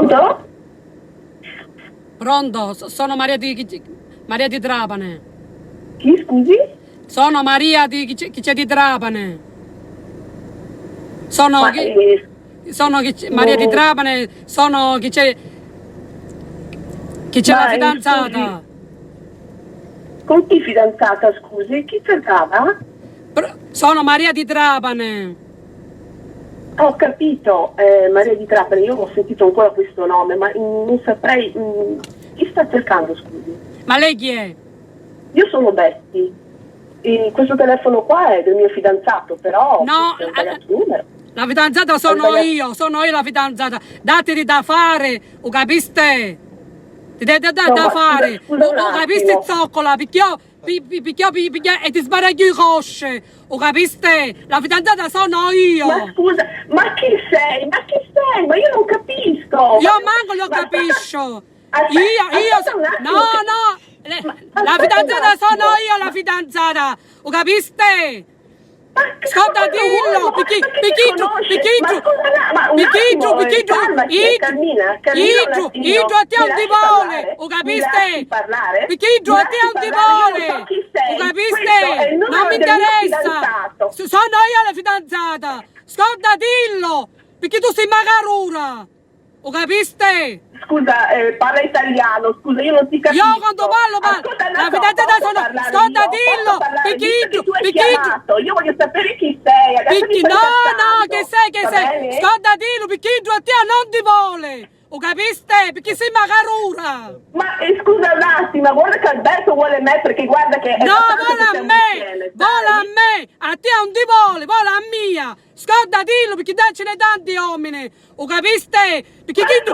Pronto? Pronto, sono Maria di Trapani. Chi, scusi? Sono Maria chi c'è di Trapani. Sono Ma, Maria di no. Trapani, sono chi c'è la Ma, fidanzata. Con chi fidanzata, scusi? Chi cercava? Sono Maria di Trapani. Ho capito, Maria di Trapani, io ho sentito ancora questo nome, ma non saprei... chi sta cercando, scusi? Ma lei chi è? Io sono Betty. E questo telefono qua è del mio fidanzato, però... No, ho sbagliato il numero. la fidanzata sono io la fidanzata. Dateli da fare, o capiste? Ti date da fare, scusa un o capiste attimo. zoccola, picchio e ti sbaraglio i cosce, o capiste? La fidanzata sono io. Ma scusa, ma chi sei? Ma chi sei? Ma io non capisco. Io manco lo capisco. Aspetta, Io, un attimo la fidanzata sono io, la fidanzata, o capiste? Ascolta, dillo, picchitto, Idro a te un divole, o capiste? Picchitto a te un divole, o capiste? Non mi interessa, sono io la fidanzata, ascolta, dillo, perché tu sei magarura, o capiste? Scusa, parla italiano, scusa, io non ti capisco. Io quando parlo, la fidanzata sono, ascolta, dillo, picchitto. Io voglio sapere chi sei. Che sei, ascolta, dillo, picchitto a te non ti vuole, o capiste? Perché sei magarura. Ma scusa un attimo, guarda che Alberto vuole me, perché guarda che... No, vuole a me, a te non ti vuole a mia. Ascolta, dillo, perché ce ne tanti uomini, o capiste? Perché chi a te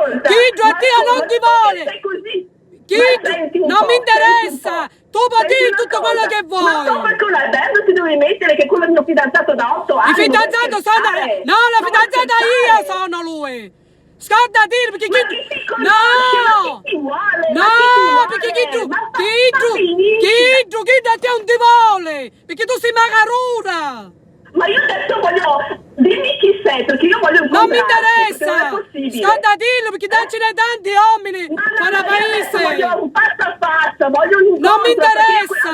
non ti vuole. Non mi interessa, tu puoi dire tutto quello che vuoi. Ma come con Alberto ti devi mettere che quello è il mio fidanzato da 8 anni? Il fidanzato sono... No, la fidanzata io sono lui. Ascolta, dillo, perché No, perché chi da te non ti vuole, perché tu sei magarura. Ma io adesso voglio... Dimmi chi sei, perché io voglio Non mi incontrarti, interessa. non è possibile. Ascolta, dillo, perché ce ne tanti uomini fuori paese. Voglio un passo a passo, voglio un incontro. Non mi interessa.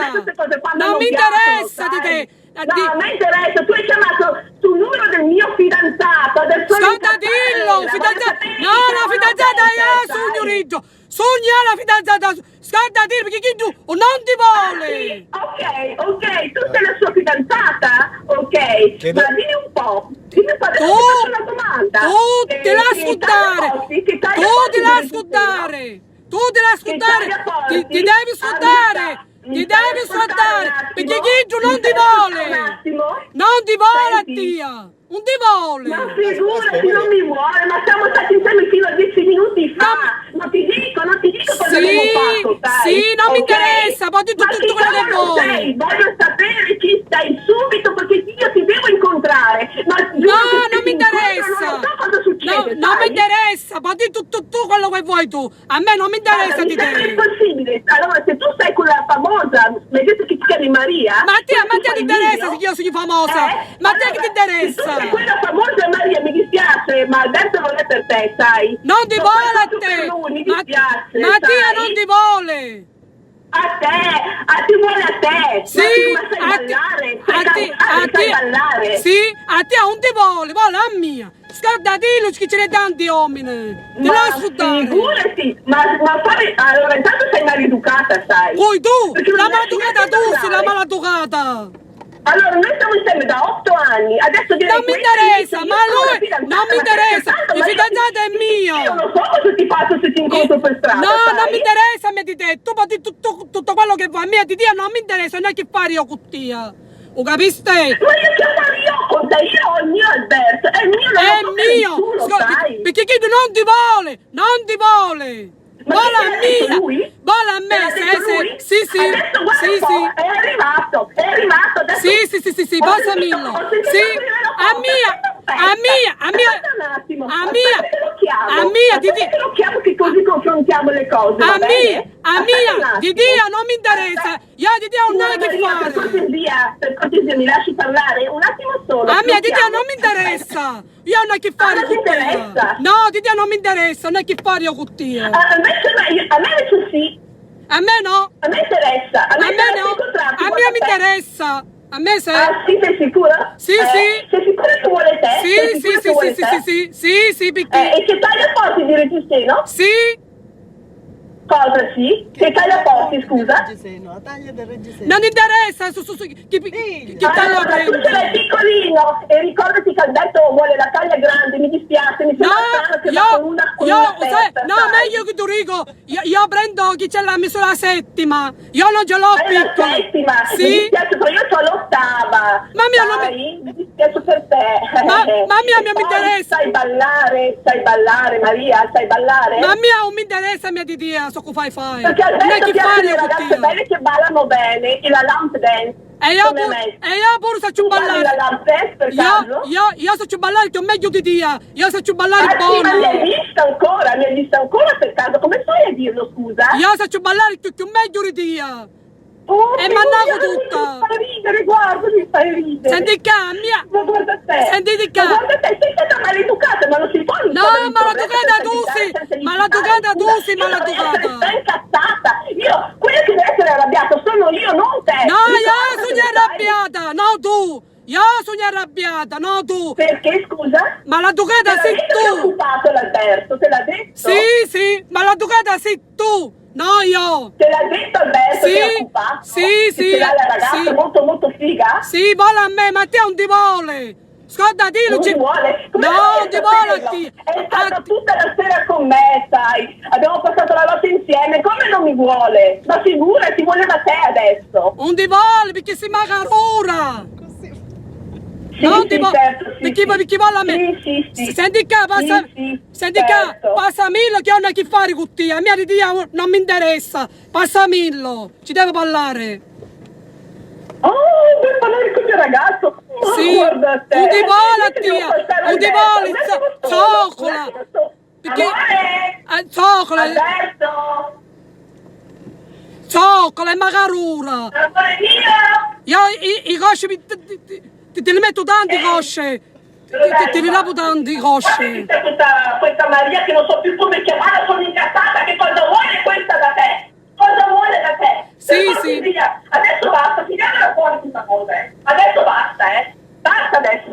Non mi interessa di te. No, a me interessa, tu hai chiamato sul numero del mio fidanzato. Ascolta, dillo, fidanzata. No, la fidanzata io, signorito. Sogna la fidanzata. Ascolta, dillo, perché chi tu non ti vuole. Ok, tu sei la sua fidanzata? Ok, ma dimmi un po', adesso ti faccio una domanda. Tu te la scudare. Ti devi scudare. Perché chi tu non ti vuole. Non ti vuole a Dio. Non ti vuole. Ma figurati, non mi vuole, ma siamo stati insieme fino a 10 minuti fa. Non ti dico cosa abbiamo fatto, sai? Sì, non mi interessa, puoi dire tutto quello che vuoi. Voglio sapere chi sei subito, perché io ti devo incontrare. Ma non mi interessa. Non so cosa succede. Non mi interessa, puoi dire tutto quello che vuoi tu. A me non mi interessa di te. È impossibile. Allora, se tu sei quella famosa, mi hai detto che ti chiami Maria? Ma a te ti interessa se io sono famosa? Ma a te che ti interessa? Se quella famosa Maria, mi dispiace, ma adesso non è per te, sai? Non ti vuole a te! Mi dispiace, ma Dio non ti vuole! A te vuole a te! Sì, ballare! Sì, a te non ti vuole a mia! Scorda, dillo che ce ne tanti uomini! Te lo ascoltare! Figurati! Ma fare... Allora, intanto sei maleducata, sai? Poi tu! La maleducata tu sei la maleducata! Allora, noi stiamo insieme da 8 anni, adesso non mi interessa, ma lui non mi interessa, il fidanzato è mio. Io non so cosa ti faccio se ti incontro per strada. No, non mi interessa a me di te, tu puoi dire tutto quello che vuoi, a me di te non mi interessa, non è che fare io con te. Lo capiste? Ma io che fare io con te?Io ho il mio Alberto, è mio, non è lo so mio. Nessuno, sai? Perché chi non ti vuole. Vola a me, sì. Adesso guarda, è arrivato, adesso... Sì, passamelo. Sì, a mia, un attimo. Te lo chiamo che così confrontiamo le cose. Di Dio non mi interessa. Io di Dio non ho che fare. Per cortesia, mi lasci parlare un attimo solo. A me di Dio non mi interessa. Io non ho che fare con te. No, di Dio non mi interessa, non ho che fare io con te. A me invece sì. A me no. A me interessa. A me no. A me mi interessa. A me sei. Ah, sì, sei sicura? Sì, sì. Sei sicura che vuole te? Sì, perché... E che taglia porti di reggiseno? Sì. Cosa sì? Che taglia porti, scusa? La taglia del reggiseno. Non interessa, che taglia prendi? Tu ce l'hai piccolino e ricordati che al detto vuole la taglia grande, mi dispiace, mi sembra strano che va con una testa, no, meglio che tu dico, io prendo chi c'è la misura settima, io non ce l'ho piccola. La settima? Sì. Mi dispiace, però io ho l'ottava. Mi dispiace per te. Ma mia mi interessa. Sai ballare, Maria, sai ballare? Ma mia non mi interessa, mia di Dio, so che fai. Perché al detto piace le ragazze belle che ballano bene e la lamp dance. E io pure so ballare. La lamp dance per caso? Io so ballare che è meglio di Dio. Io so ballare buono. Sì, ma mi hai vista ancora per caso? Come fai a dirlo, scusa? Io so ballare che è meglio di Dio. Oh, e mannato tutta! Mi fai ridere, guarda, mi fai ridere! Senti cambia! Ma guarda te! Senti ma guarda te, sei stata maleducata, ma non si può! No, maleducata tu sì! Maleducata tu sì, maleducata! Sei incazzata! Io, quella che deve essere arrabbiata sono io, non te! No, io sono arrabbiata, no tu! Io sono arrabbiata, no tu! Perché, scusa? Ma la ducata sei tu! Ti ha occupato l'Alberto, te l'ha detto? Sì, ma la ducata sei tu! No, io! Te l'ha detto Alberto che è occupato? Sì! Che la ragazza molto molto figa? Sì, vuole a me, ma te non ti vuole! Scordati, non ti vuole? No, non ti vuole! È stata tutta la sera con me, sai! Abbiamo passato la notte insieme, come non mi vuole? Ma figurati, voleva te adesso! Non ti vuole, perché si manca ora! Non ti vuole, perché vuole a me? Sì. Senti qua, passamelo che ho a che fare con te, a mia di Dio non mi interessa, passamelo, ci devo parlare. Oh, devo parlare con il ragazzo? Sì, guarda te! Non ti vuole, zoccola! Perché? Zoccola! Alberto! Zoccola, è magarura! Io i cosci te li metto tanti cosce! Ti rilapo tanti cosce! Questa Maria che non so più come chiamarla, sono incazzata, che cosa vuole questa da te? Cosa vuole da te? Sì. Adesso basta, finiamola fuori questa cosa, Adesso basta, Basta adesso,